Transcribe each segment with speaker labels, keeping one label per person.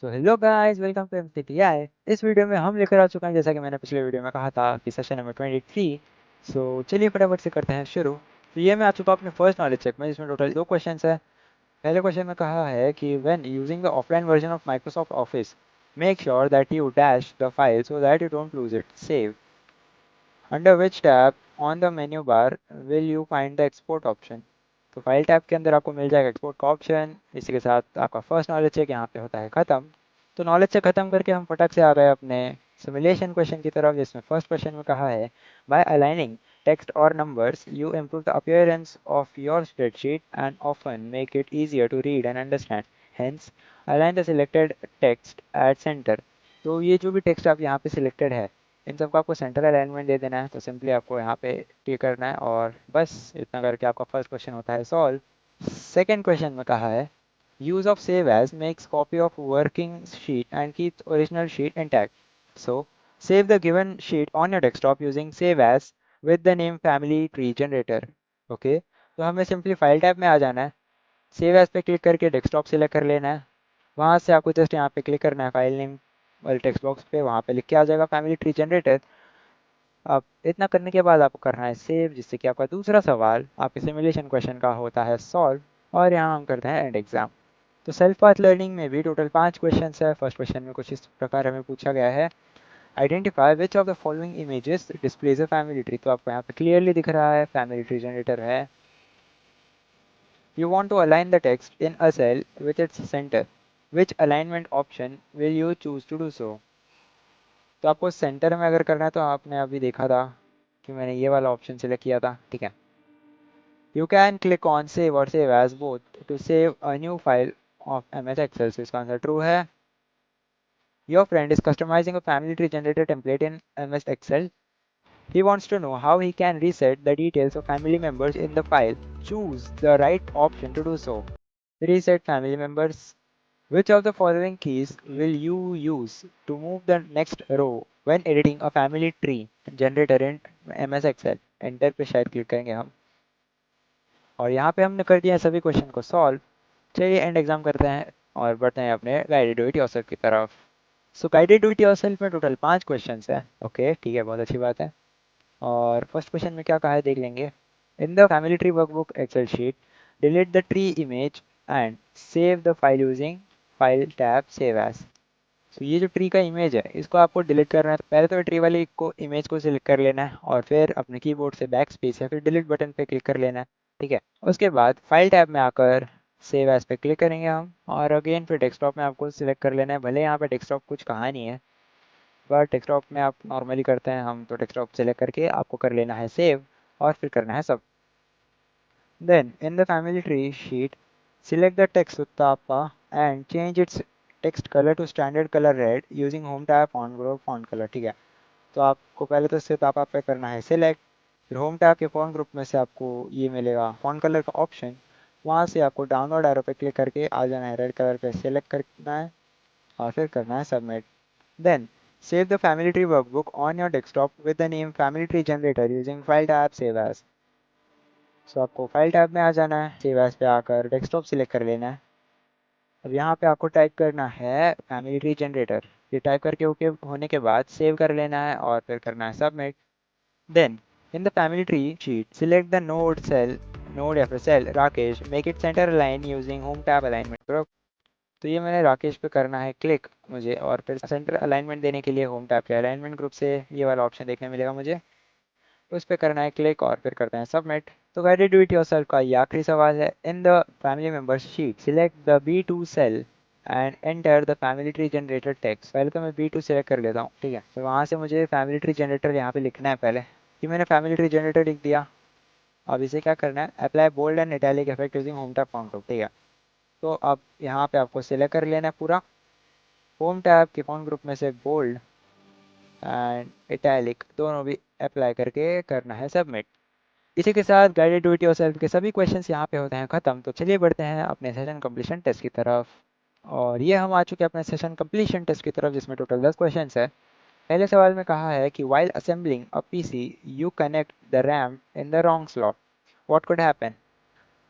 Speaker 1: So hello guys, welcome to MCTI. इस video में हम लेकर आ चुके हैं, जैसा कि मैंने पिछले वीडियो में कहा था, कि सेशन नंबर 23। सो चलिए फटाफट से करते हैं शुरू। तो ये मैं आ चुका हूँ अपने फर्स्ट नॉलेज चेक में, जिसमें टोटल 2 क्वेश्चंस है। पहले क्वेश्चन में कहा है कि when using the offline version of Microsoft office, make sure that you dash the file so that you don't lose it. Save under which tab on the menu bar will you find the export option. तो file tab के अंदर आपको मिल जाएगा export का option. इसी के साथ आपका फर्स्ट नॉलेज चेक यहाँ पे होता है ख़त्म। तो नॉलेज से ख़त्म करके हम फटक से आ गए अपने सिमुलेशन क्वेश्चन की तरफ, जिसमें फर्स्ट क्वेश्चन में कहा है बाय अलाइनिंग टेक्स्ट और numbers you improve the appearance of your spreadsheet and often make it easier to read and understand. Hence align the selected text at centre. तो ये जो भी टेक्स्ट आप यहाँ पे सिलेक्टेड है, इन सबको आपको सेंटर अलाइनमेंट दे देना है। तो सिंपली आपको यहाँ पे टिक करना है और बस इतना करके आपका फर्स्ट क्वेश्चन होता है सॉल्व। सेकेंड क्वेश्चन में कहा है use of save as makes copy of working sheet and keeps original sheet intact. So save the given sheet on your desktop using save as with the name family tree generator. Okay, तो हमें simply file tab में आ जाना है, save as पे click करके desktop select कर लेना है। वहाँ से आपको जस्ट यहाँ पे क्लिक करना है फाइल नेम वाले टेक्स्ट बॉक्स पे, वहाँ पे लिख के आ जाएगा फैमिली ट्री जनरेटर। अब इतना करने के बाद आपको करना है सेव, जिससे कि आपका दूसरा सवाल आपके सिमुलेशन क्वेश्चन का होता है सॉल्व। और यहाँ हम करते हैं एंड एग्जाम। तो सेल्फ पाथ लर्निंग में भी टोटल 5 क्वेश्चन है। फर्स्ट क्वेश्चन में कुछ इस प्रकार हमें पूछा गया है, identify which of the following images displays a family tree. तो आपको यहाँ पे क्लियरली दिख रहा है फैमिली ट्री जनरेटर है। You want to align the text in a cell with its centre, which alignment option will you choose to do so. तो आपको सेंटर में अगर करना है तो आपने अभी देखा था कि मैंने ये वाला ऑप्शन सिलेक्ट किया था, ठीक है। You can click on save और save as both to save a new file of MS Excel. तो इसका आंसर ट्रू है। Your friend is customizing a family tree generator template in MS Excel. He wants to know how he can reset the details of family members in the file. Choose the right option to do so. Reset family members. Which of the following keys will you use to move the next row when editing a family tree generator in MS Excel? Enter पे शायद click करेंगे हम, और यहाँ पे हमने कर दिया है सभी क्वेश्चन को सॉल्व। चलिए एंड एग्जाम करते हैं और बढ़ते हैं अपने गाइडेड डू इट योरसेल्फ की तरफ। सो गाइडेड डू इट योरसेल्फ में टोटल 5 क्वेश्चन है। ओके ठीक है, बहुत अच्छी बात है। और फर्स्ट क्वेश्चन में क्या कहा है देख लेंगे। In the family tree workbook Excel sheet delete the tree image and save the file using file tab save as. तो ये जो ट्री का इमेज है, इसको आपको डिलीट करना है। तो पहले तो ट्री वाली को इमेज को सिलेक्ट कर लेना है और फिर अपने कीबोर्ड से बैक स्पेस या फिर डिलीट बटन पे क्लिक कर लेना है, ठीक है। उसके बाद फाइल टैब में आकर सेव एज पे क्लिक करेंगे हम, और अगेन फिर डेस्कटॉप में आपको सिलेक्ट कर लेना है। भले यहाँ पे डेस्कटॉप कुछ कहा नहीं है, बट डेस्कटॉप में आप नॉर्मली करते हैं हम, तो डेस्कटॉप सेलेक्ट करके आपको कर लेना है सेव और फिर करना है सब। Then in the family tree sheet select the text Uttapa and change its text color to standard color red using home tab font group font color, ठीक है। तो आपको पहले तो इससे तापा पे करना है सिलेक्ट, फिर होम टैब के फॉन्ट ग्रुप में से आपको ये मिलेगा फॉन्ट कलर का ऑप्शन। वहाँ से आपको डाउनलोड एरो पे क्लिक करके आ जाना है, रेड कलर पे सिलेक्ट करना है और फिर करना है submit. Then save the family tree workbook on your desktop with the name family tree generator using file tab save as। सो आपको फाइल टैब में आ जाना है, सेव एज पे आकर डेस्कटॉप सिलेक्ट कर लेना है। अब यहाँ पे आपको टाइप करना है फैमिली ट्री जनरेटर। ये टाइप करके ओके होने के बाद सेव कर लेना है और फिर करना है submit. Then in the family tree sheet select the node या फिर cell Rakesh, make it centre align using home tab alignment group. तो ये मैंने राकेश पे करना है क्लिक मुझे, और फिर सेंटर अलाइनमेंट देने के लिए होम टैब के अलाइनमेंट ग्रुप से ये वाला ऑप्शन देखने मिलेगा मुझे, उस पर करना है क्लिक और फिर करते हैं सबमिट। तो गाइडेड डू इट योरसेल्फ का ये आखिरी सवाल है। In the family members sheet select the B2 cell and enter the family tree generator text. पहले तो मैं B2 सेलेक्ट कर लेता हूँ, ठीक है। तो वहाँ से मुझे फैमिली ट्री जनरेटर यहाँ पे लिखना है पहले। कि मैंने फैमिली ट्री जनरेटर लिख दिया। अब इसे क्या करना है, apply bold and italic effect using home tab font group, ठीक है। तो अब यहाँ पे आपको सिलेक्ट कर लेना है पूरा, होम टैब के फॉन्ट ग्रुप में से बोल्ड एंड इटैलिक दोनों भी अप्लाई करके करना है सबमिट। इसी के साथ गाइडेड डू इट योरसेल्फ के सभी क्वेश्चंस यहाँ पे होते हैं खत्म। तो चलिए बढ़ते हैं अपने सेशन कंप्लीशन टेस्ट की तरफ। और ये हम आ चुके हैं अपने सेशन कंप्लीशन टेस्ट की तरफ, जिसमें टोटल 10 क्वेश्चंस है। पहले सवाल में कहा है कि while assembling a PC you connect the RAM in the wrong slot, what could happen?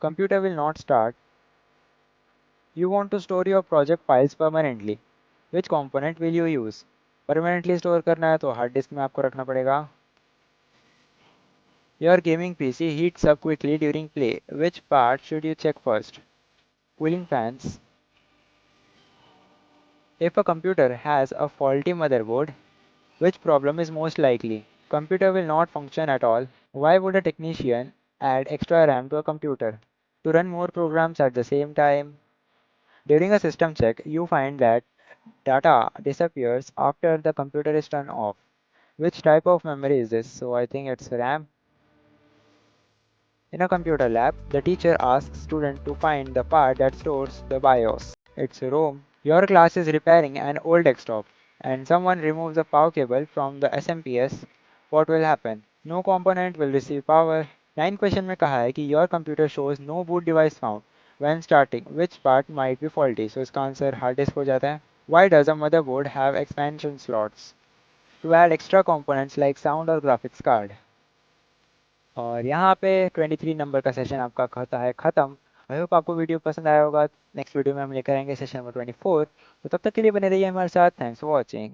Speaker 1: Computer will not start. You want to store your project files permanently. Which component will you use? Permanently store करना है तो hard disk में आपको रखना पड़ेगा। Your gaming PC heats up quickly during play, which part should you check first? Cooling fans. If a computer has a faulty motherboard, which problem is most likely? Computer will not function at all. Why would a technician add extra RAM to a computer? To run more programs at the same time. During a system check, you find that data disappears after the computer is turned off. Which type of memory is this? So I think it's RAM. In a computer lab, the teacher asks student to find the part that stores the BIOS. It's ROM. Your class is repairing an old desktop and someone removes the power cable from the SMPS. What will happen? No component will receive power. 9 question में कहा है कि your computer shows no boot device found when starting. Which part might be faulty? So इसका answer hard disk हो जाता है. Why does a motherboard have expansion slots? To add extra components like sound or graphics card. और यहाँ पे 23 number का session आपका होता है ख़त्म। आई होप आपको वीडियो पसंद आया होगा। नेक्स्ट वीडियो में हम लेकर आएंगे सेशन नंबर 24। तो तब तक के लिए बने रहिए हमारे साथ। Thanks for watching.